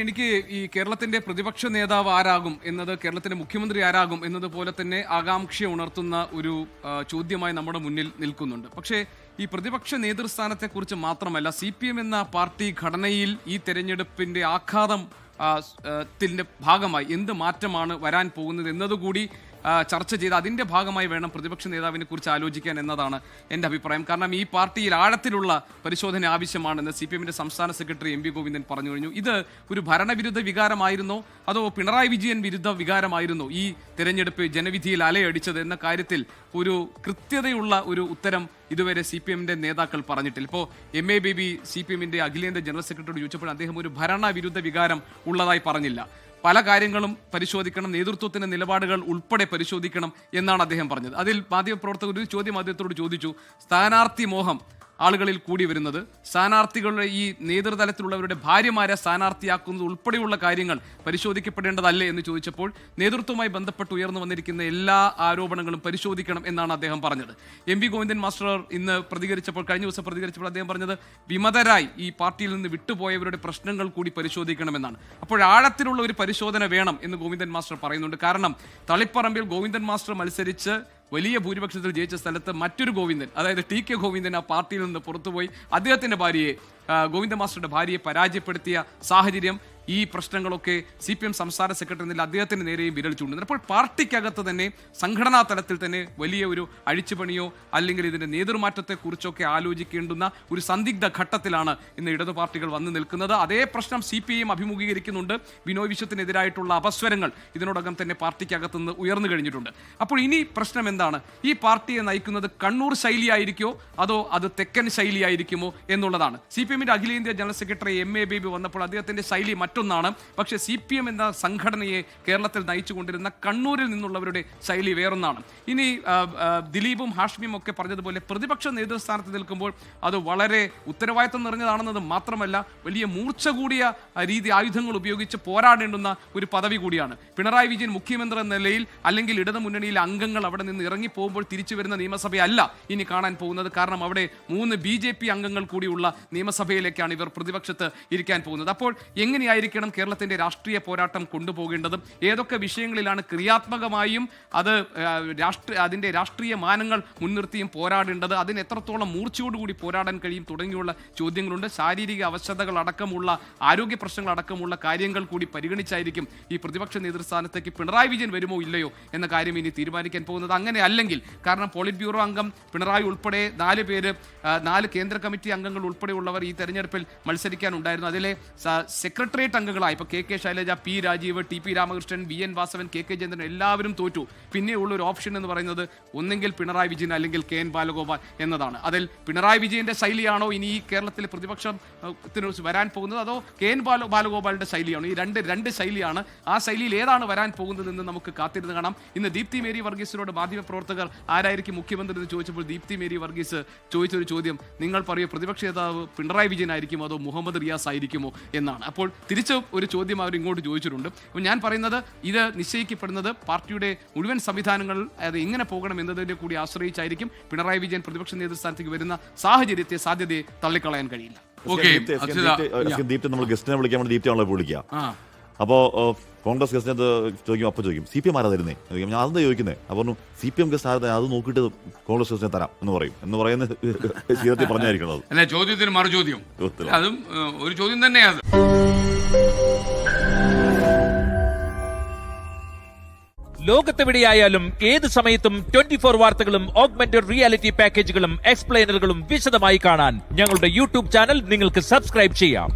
എനിക്ക് ഈ കേരളത്തിന്റെ പ്രതിപക്ഷ നേതാവ് ആരാകും എന്നത്, കേരളത്തിന്റെ മുഖ്യമന്ത്രി ആരാകും എന്നതുപോലെ തന്നെ ആകാംക്ഷ ഉണർത്തുന്ന ഒരു ചോദ്യമായി നമ്മുടെ മുന്നിൽ നിൽക്കുന്നുണ്ട്. പക്ഷേ ഈ പ്രതിപക്ഷ നേതൃസ്ഥാനത്തെക്കുറിച്ച് മാത്രമല്ല, CPM എന്ന പാർട്ടി ഘടനയിൽ ഈ തെരഞ്ഞെടുപ്പിന്റെ ആഘാതം ത്തിന്റെ ഭാഗമായി എന്ത് മാറ്റമാണ് വരാൻ പോകുന്നത് എന്നതുകൂടി ചർച്ച ചെയ്ത് അതിൻ്റെ ഭാഗമായി വേണം പ്രതിപക്ഷ നേതാവിനെ കുറിച്ച് ആലോചിക്കാൻ എന്നതാണ് എൻ്റെ അഭിപ്രായം. കാരണം ഈ പാർട്ടിയിൽ ആഴത്തിലുള്ള പരിശോധന ആവശ്യമാണെന്ന് CPMന്റെ സംസ്ഥാന സെക്രട്ടറി MV ഗോവിന്ദൻ പറഞ്ഞു കഴിഞ്ഞു. ഇത് ഒരു ഭരണവിരുദ്ധ വികാരമായിരുന്നോ അതോ പിണറായി വിജയൻ വിരുദ്ധ വികാരമായിരുന്നോ ഈ തെരഞ്ഞെടുപ്പ് ജനവിധിയിൽ അലയടിച്ചത് എന്ന കാര്യത്തിൽ ഒരു കൃത്യതയുള്ള ഒരു ഉത്തരം ഇതുവരെ CPMന്റെ നേതാക്കൾ പറഞ്ഞിട്ടില്ല. ഇപ്പോൾ MA ബേബി CPMന്റെ അഖിലേന്ത്യാ ജനറൽ സെക്രട്ടറിയോട് ചോദിച്ചപ്പോൾ അദ്ദേഹം ഒരു ഭരണവിരുദ്ധ വികാരം ഉള്ളതായി പറഞ്ഞില്ല. പല കാര്യങ്ങളും പരിശോധിക്കണം, നേതൃത്വത്തിന്റെ നിലപാടുകൾ ഉൾപ്പെടെ പരിശോധിക്കണം എന്നാണ് അദ്ദേഹം പറഞ്ഞത്. അതിൽ മാധ്യമപ്രവർത്തകർ ഒരു ചോദ്യം അദ്ദേഹത്തോട് ചോദിച്ചു, സ്ഥാനാർത്ഥി മോഹം ആളുകളിൽ കൂടി വരുന്നത്, സ്ഥാനാർത്ഥികളുടെ ഈ നേതൃതലത്തിലുള്ളവരുടെ ഭാര്യമാരെ സ്ഥാനാർത്ഥിയാക്കുന്നത് ഉൾപ്പെടെയുള്ള കാര്യങ്ങൾ പരിശോധിക്കപ്പെടേണ്ടതല്ലേ എന്ന് ചോദിച്ചപ്പോൾ നേതൃത്വവുമായി ബന്ധപ്പെട്ട് ഉയർന്നു വന്നിരിക്കുന്ന എല്ലാ ആരോപണങ്ങളും പരിശോധിക്കണം എന്നാണ് അദ്ദേഹം പറഞ്ഞത്. MV ഗോവിന്ദൻ മാസ്റ്റർ ഇന്ന് പ്രതികരിച്ചപ്പോൾ, കഴിഞ്ഞ ദിവസം പ്രതികരിച്ചപ്പോൾ അദ്ദേഹം പറഞ്ഞത് വിമതരായി ഈ പാർട്ടിയിൽ നിന്ന് വിട്ടുപോയവരുടെ പ്രശ്നങ്ങൾ കൂടി പരിശോധിക്കണമെന്നാണ്. അപ്പോൾ ആഴത്തിലുള്ള ഒരു പരിശോധന വേണം എന്ന് ഗോവിന്ദൻ മാസ്റ്റർ പറയുന്നുണ്ട്. കാരണം തളിപ്പറമ്പിൽ ഗോവിന്ദൻ മാസ്റ്റർ മത്സരിച്ച് വലിയ ഭൂരിപക്ഷത്തിൽ ജയിച്ച സ്ഥലത്ത് മറ്റൊരു ഗോവിന്ദൻ, അതായത് TK ഗോവിന്ദൻ ആ പാർട്ടിയിൽ നിന്ന് പുറത്തുപോയി അദ്ദേഹത്തിന്റെ ഭാര്യയെ, ഗോവിന്ദ മാസ്റ്ററുടെ ഭാര്യയെ പരാജയപ്പെടുത്തിയ സാഹചര്യം, ഈ പ്രശ്നങ്ങളൊക്കെ CPM സംസ്ഥാന സെക്രട്ടറി നില അദ്ദേഹത്തിന് നേരെയും വിരൽ ചൂണ്ടുന്നത്. അപ്പോൾ പാർട്ടിക്കകത്ത് തന്നെ സംഘടനാ തലത്തിൽ തന്നെ വലിയ ഒരു അഴിച്ചുപണിയോ അല്ലെങ്കിൽ ഇതിന്റെ നേതൃമാറ്റത്തെക്കുറിച്ചൊക്കെ ആലോചിക്കേണ്ടുന്ന ഒരു സന്ദിഗ്ധ ഘട്ടത്തിലാണ് ഇന്ന് ഇടതു പാർട്ടികൾ വന്നു നിൽക്കുന്നത്. അതേ പ്രശ്നം CPM അഭിമുഖീകരിക്കുന്നുണ്ട്. ബിനോയ് വിശ്വത്തിനെതിരായിട്ടുള്ള അപസ്വരങ്ങൾ ഇതിനോടകം തന്നെ പാർട്ടിക്കകത്ത് നിന്ന് ഉയർന്നു കഴിഞ്ഞിട്ടുണ്ട്. അപ്പോൾ ഇനി പ്രശ്നം എന്താണ്? ഈ പാർട്ടിയെ നയിക്കുന്നത് കണ്ണൂർ ശൈലിയായിരിക്കുമോ അതോ അത് തെക്കൻ ശൈലിയായിരിക്കുമോ എന്നുള്ളതാണ്. CPMന്റെ അഖിലേന്ത്യാ ജനറൽ സെക്രട്ടറി MA ബേബി വന്നപ്പോൾ അദ്ദേഹത്തിന്റെ ശൈലി മറ്റൊന്നാണ്. പക്ഷേ CPM എന്ന സംഘടനയെ കേരളത്തിൽ നയിച്ചുകൊണ്ടിരുന്ന കണ്ണൂരിൽ നിന്നുള്ളവരുടെ ശൈലി വേറൊന്നാണ്. ഇനി ദിലീപും ഹാഷ്മിയും ഒക്കെ പറഞ്ഞതുപോലെ പ്രതിപക്ഷ നേതൃസ്ഥാനത്ത് നിൽക്കുമ്പോൾ അത് വളരെ ഉത്തരവാദിത്വം നിറഞ്ഞതാണെന്നത് മാത്രമല്ല, വലിയ മൂർച്ച കൂടിയ ആയുധങ്ങൾ ഉപയോഗിച്ച് പോരാടേണ്ടുന്ന ഒരു പദവി കൂടിയാണ്. പിണറായി വിജയൻ മുഖ്യമന്ത്രി എന്ന നിലയിൽ അല്ലെങ്കിൽ ഇടതു മുന്നണിയിലെ അംഗങ്ങൾ അവിടെ നിന്ന് ഇറങ്ങിപ്പോകുമ്പോൾ തിരിച്ചു വരുന്ന നിയമസഭയല്ല ഇനി കാണാൻ പോകുന്നത്. കാരണം അവിടെ 3 BJP അംഗങ്ങൾ കൂടിയുള്ള നിയമസഭയിലേക്കാണ് ഇവർ പ്രതിപക്ഷത്ത് ഇരിക്കാൻ പോകുന്നത്. അപ്പോൾ എങ്ങനെയായിരിക്കണം കേരളത്തിന്റെ രാഷ്ട്രീയ പോരാട്ടം കൊണ്ടുപോകേണ്ടതും, ഏതൊക്കെ വിഷയങ്ങളിലാണ് ക്രിയാത്മകമായും അതിന്റെ രാഷ്ട്രീയ മാനങ്ങൾ മുൻനിർത്തിയും പോരാടേണ്ടത്, അതിന് എത്രത്തോളം മൂർച്ചയോടുകൂടി പോരാടാൻ കഴിയും തുടങ്ങിയുള്ള ചോദ്യങ്ങളുണ്ട്. ശാരീരിക അവശതകൾ അടക്കമുള്ള, ആരോഗ്യ പ്രശ്നങ്ങൾ അടക്കമുള്ള കാര്യങ്ങൾ കൂടി പരിഗണിച്ചായിരിക്കും ഈ പ്രതിപക്ഷ നേതൃസ്ഥാനത്തേക്ക് പിണറായി വിജയൻ വരുമോ ഇല്ലയോ എന്ന കാര്യം ഇനി തീരുമാനിക്കാൻ പോകുന്നത്. അങ്ങനെ അല്ലെങ്കിൽ, കാരണം പോളിറ്റ് ബ്യൂറോ അംഗം പിണറായി ഉൾപ്പെടെ 4 പേര്, 4 കേന്ദ്ര കമ്മിറ്റി അംഗങ്ങൾ ഉൾപ്പെടെയുള്ളവർ ഈ തെരഞ്ഞെടുപ്പിൽ മത്സരിക്കാനുണ്ടായിരുന്നു. അതിലെ സെക്രട്ടേറിയറ്റ് അംഗങ്ങളായി ഇപ്പോൾ KK Shailaja, P Rajeev, TP Ramakrishnan, VN Vasavan, KK ചന്ദ്രൻ എല്ലാവരും തോറ്റു. പിന്നെയുള്ള ഒരു ഓപ്ഷൻ എന്ന് പറയുന്നത് ഒന്നെങ്കിൽ പിണറായി വിജയൻ അല്ലെങ്കിൽ KN ബാലഗോപാൽ എന്നതാണ്. അതിൽ പിണറായി വിജയന്റെ ശൈലിയാണോ ഇനി ഈ കേരളത്തിലെ പ്രതിപക്ഷത്തിന് വരാൻ പോകുന്നത് അതോ KN ബാലഗോപാലിന്റെ ശൈലിയാണോ? ഈ രണ്ട് ശൈലിയാണ്. ആ ശൈലിയിൽ ഏതാണ് വരാൻ പോകുന്നതെന്ന് നമുക്ക് കാത്തിരുന്ന് കാണാം. ഇന്ന് ദീപ്തി മേരി വർഗീസിനോട് മാധ്യമപ്രവർത്തകർ ആരായിരിക്കും മുഖ്യമന്ത്രി എന്ന് ചോദിച്ചപ്പോൾ ദീപ്തി മേരി വർഗീസ് ചോദിച്ചൊരു ചോദ്യം, നിങ്ങൾ പറയൂ പ്രതിപക്ഷ നേതാവ് പിണറായി വിജയൻ ആയിരിക്കുമോ അതോ മുഹമ്മദ് റിയാസ് ആയിരിക്കുമോ എന്നാണ്. അപ്പോൾ തിരിച്ച് ഒരു ചോദ്യം അവർ ഇങ്ങോട്ട് ചോദിച്ചിട്ടുണ്ട്. അപ്പോൾ ഞാൻ പറയുന്നത് ഇത് നിശ്ചയിക്കപ്പെടുന്നത് പാർട്ടിയുടെ മുഴുവൻ സംവിധാനങ്ങൾ അത് എങ്ങനെ പോകണം എന്നതിനെ കൂടി ആശ്രയിച്ചായിരിക്കും. പിണറായി വിജയൻ പ്രതിപക്ഷ നേതൃസ്ഥാനത്തേക്ക് വരുന്ന സാധ്യതയെ തള്ളിക്കളയാൻ കഴിയില്ല. ദീപ്തി നമ്മൾ ഗസ്റ്റിനെ വിളിക്കാൻ വേണ്ടി ദീപ്തിയാണല്ലോ വിളിക്കുക. അപ്പോൾ കോൺഗ്രസ് ഗസ്റ്റിനെ ചോദിക്കും, അപ്പോൾ ചോദിക്കും CPM ആരാ തരുന്നേ? ഞാൻ അതെന്താ ചോദിക്കുന്നത്? അപ്പോൾ CPM ഗസ്റ്റ് ആരാ, അത് നോക്കിയിട്ട് കോൺഗ്രസ് ഗസ്റ്റിനെ തരാം എന്ന് പറയും എന്ന് പറയുന്ന ശീലത്തിൽ പറഞ്ഞായിരിക്കണം. അല്ല, ചോദ്യത്തിന് മറുചോദ്യം, അതും ഒരു ചോദ്യം തന്നെയാണ്. ലോകത്തെവിടെയായാലും ഏത് സമയത്തും 24 വാർത്തകളും ഓഗ്മെന്റഡ് റിയാലിറ്റി പാക്കേജുകളും എക്സ്പ്ലെയിനറുകളും വിശദമായി കാണാൻ ഞങ്ങളുടെ YouTube ചാനൽ നിങ്ങൾക്ക് സബ്സ്ക്രൈബ് ചെയ്യാം.